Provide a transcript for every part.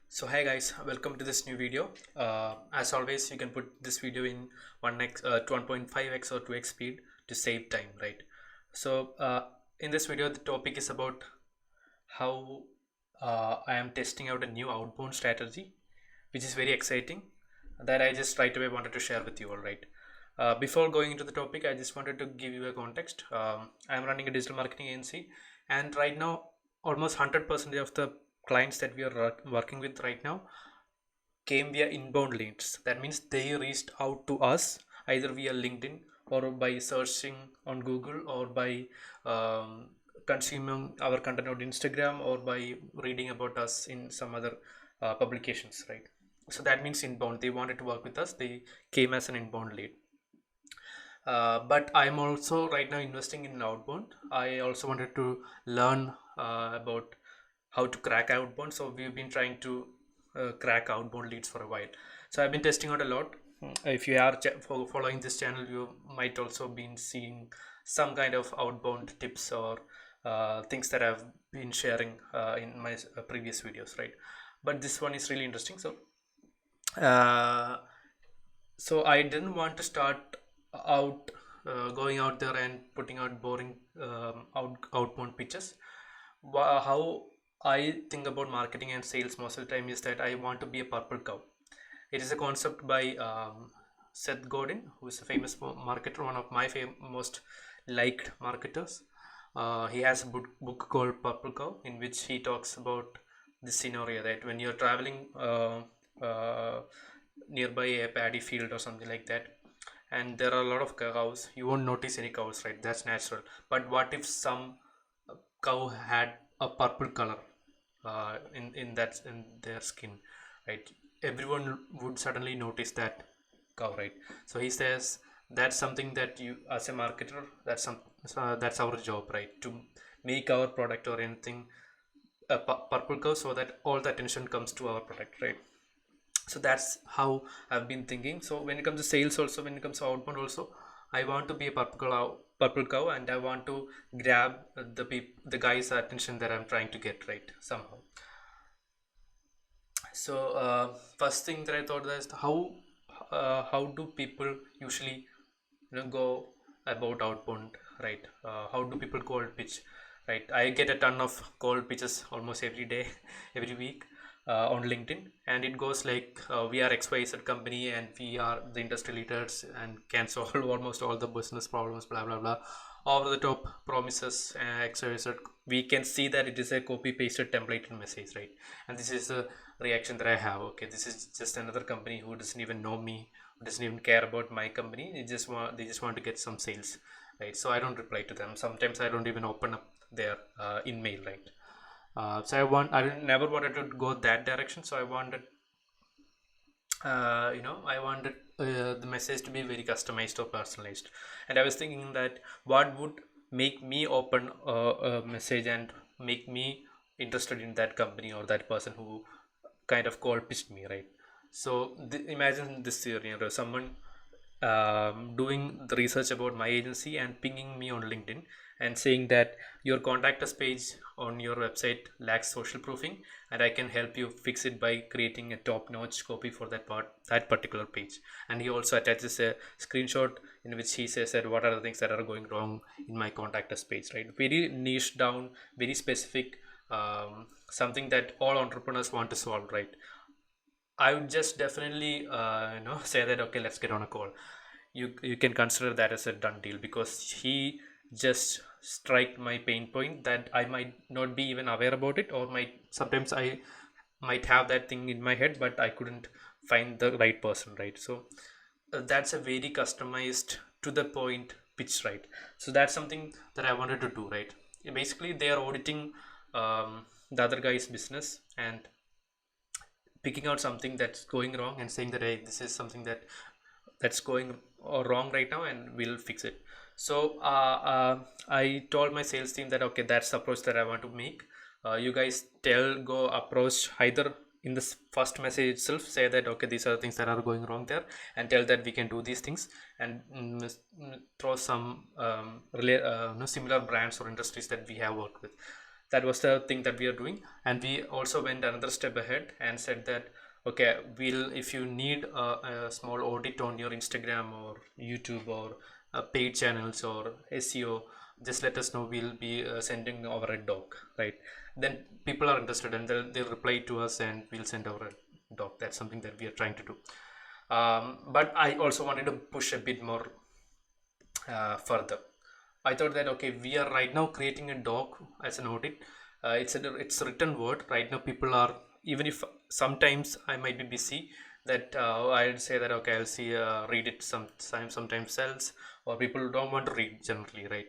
So hi guys, welcome to this new video. As always, you can put this video in 1x, 1.5x or 2x speed to save time, right? So in this video, the topic is about how I am testing out a new outbound strategy, which is very exciting, that I just right away wanted to share with you all, right? Before going into the topic, I just wanted to give you a context. I am running a digital marketing agency, and right now, almost 100% of the clients that we are working with right now came via inbound leads. That means they reached out to us either via LinkedIn or by searching on Google or by um, consuming our content on Instagram or by reading about us in some other publications, right? So that means inbound. They wanted to work with us. They came as an inbound lead. But I'm also right now investing in outbound. I also wanted to learn about how to crack outbound. So we've been trying to crack outbound leads for a while. So I've been testing out a lot. If you are following this channel, you might also been seeing some kind of outbound tips or things that I've been sharing in my previous videos, right? But this one is really interesting. Uh, so I didn't want to start out going out there and putting out boring outbound pitches. How I think about marketing and sales most of the time is that I want to be a purple cow. It is a concept by Seth Godin, who is a famous marketer, one of my most liked marketers. He has a book called Purple Cow, in which he talks about this scenario that when you're traveling uh, nearby a paddy field or something like that, and there are a lot of cows, you won't notice any cows, right? That's natural. But what if some cow had a purple color in their skin, right? Everyone would suddenly notice that cow, right? So he says that's something that you, as a marketer, that's our job, right? To make our product or anything a purple cow so that all the attention comes to our product, right? So that's how I've been thinking. So when it comes to sales also, when it comes to outbound also, I want to be a purple cow, and I want to grab the guy's attention that I'm trying to get, right, somehow. So first thing that I thought is how do people usually go about outbound, right? How do people cold pitch, right? I get a ton of cold pitches almost every day every week on LinkedIn, and it goes like we are XYZ company and we are the industry leaders and can solve almost all the business problems, blah blah blah, over the top promises, XYZ. We can see that it is a copy pasted template message, right? And this is the reaction that I have. Okay, this is just another company who doesn't even know me, doesn't even care about my company. They just want to get some sales, right? So I don't reply to them. Sometimes I don't even open up their email, right? I never wanted to go that direction. So I wanted the message to be very customized or personalized. And I was thinking that what would make me open a message and make me interested in that company or that person who kind of cold pitched me, right? So imagine this scenario: someone doing the research about my agency and pinging me on LinkedIn and saying that your contact us page on your website lacks social proofing, and I can help you fix it by creating a top-notch copy for that particular page. And he also attaches a screenshot in which he says that what are the things that are going wrong in my contact us page, right? Very niche down, very specific, something that all entrepreneurs want to solve, right? I would just definitely say that okay, let's get on a call. You can consider that as a done deal because he just strike my pain point that I might not be even aware about it, or might sometimes I might have that thing in my head, but I couldn't find the right person, right? So that's a very customized to the point pitch, right? So that's something that I wanted to do, right? Basically, they are auditing the other guy's business and picking out something that's going wrong and saying that hey, this is something that's going wrong right now and we'll fix it. So I told my sales team that okay, that's the approach that I want to make. You guys go approach either in this first message itself, say that okay, these are the things that are going wrong there, and tell that we can do these things, and throw some similar brands or industries that we have worked with. that was the thing that we are doing. And we also went another step ahead and said that okay, if you need a small audit on your Instagram or YouTube or paid channels or SEO, just let us know. We'll be sending over a doc, right? Then people are interested and they'll reply to us and we'll send over a doc. That's something that we are trying to do. But I also wanted to push a bit more further. I thought that okay, we are right now creating a doc as an audit. It's a written word. Right now, people are, even if sometimes I might be busy, that I'll say that okay, I'll see read it sometimes else, or people don't want to read generally, right?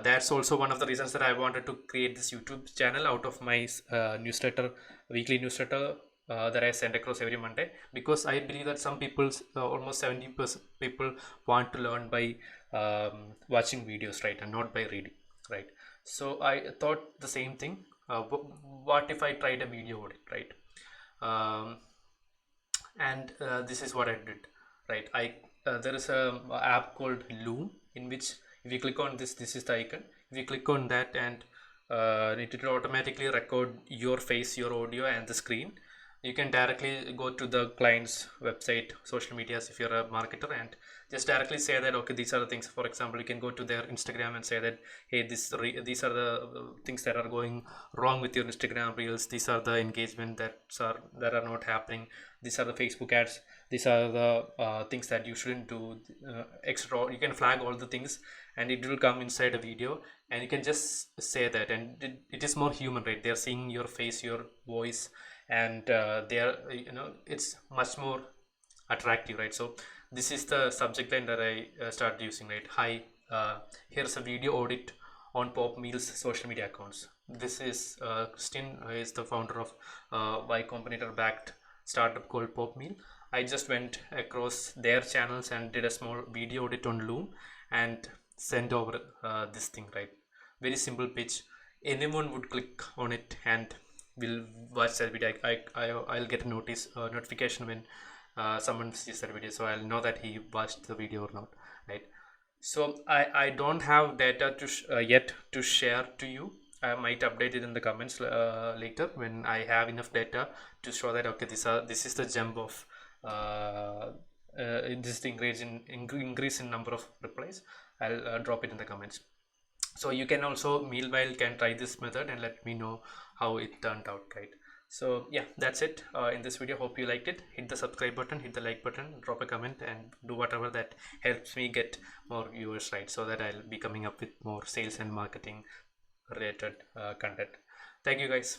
That's also one of the reasons that I wanted to create this YouTube channel out of my newsletter, weekly newsletter that I send across every Monday, because I believe that some people, almost 70% people, want to learn by watching videos, right, and not by reading, right? So I thought the same thing. What if I tried a video audit, right? Um, and this is what I did, right? There is a app called Loom, in which if you click on this is the icon. If you click on that, and it will automatically record your face, your audio, and the screen. You can directly go to the client's website, social medias, if you're a marketer, and just directly say that okay, these are the things. For example, you can go to their Instagram and say that hey, these are the things that are going wrong with your Instagram reels. These are the engagement that are not happening. These are the Facebook ads. These are the things that you shouldn't do. Extra, you can flag all the things, and it will come inside a video, and you can just say that, and it is more human, right? They're seeing your face, your voice, and they are, it's much more attractive, right? So this is the subject line that I started using, right? Hi, here's a video audit on Pop Meal's social media accounts. This is Christian, is the founder of Y Combinator backed startup called Pop Meal. I just went across their channels and did a small video audit on Loom and sent over this thing, right? Very simple pitch. Anyone would click on it and will watch that video. I'll get a notification when someone sees that video, so I'll know that he watched the video or not, right? So I don't have data yet to share to you. I might update it in the comments later when I have enough data to show that okay, this is the jump of this is the increase in number of replies. I'll drop it in the comments. So you can also meanwhile can try this method and let me know how it turned out, right? So yeah, that's it in this video. Hope you liked it. Hit the subscribe button, hit the like button, drop a comment, and do whatever that helps me get more viewers, right? So that I'll be coming up with more sales and marketing related content. Thank you guys.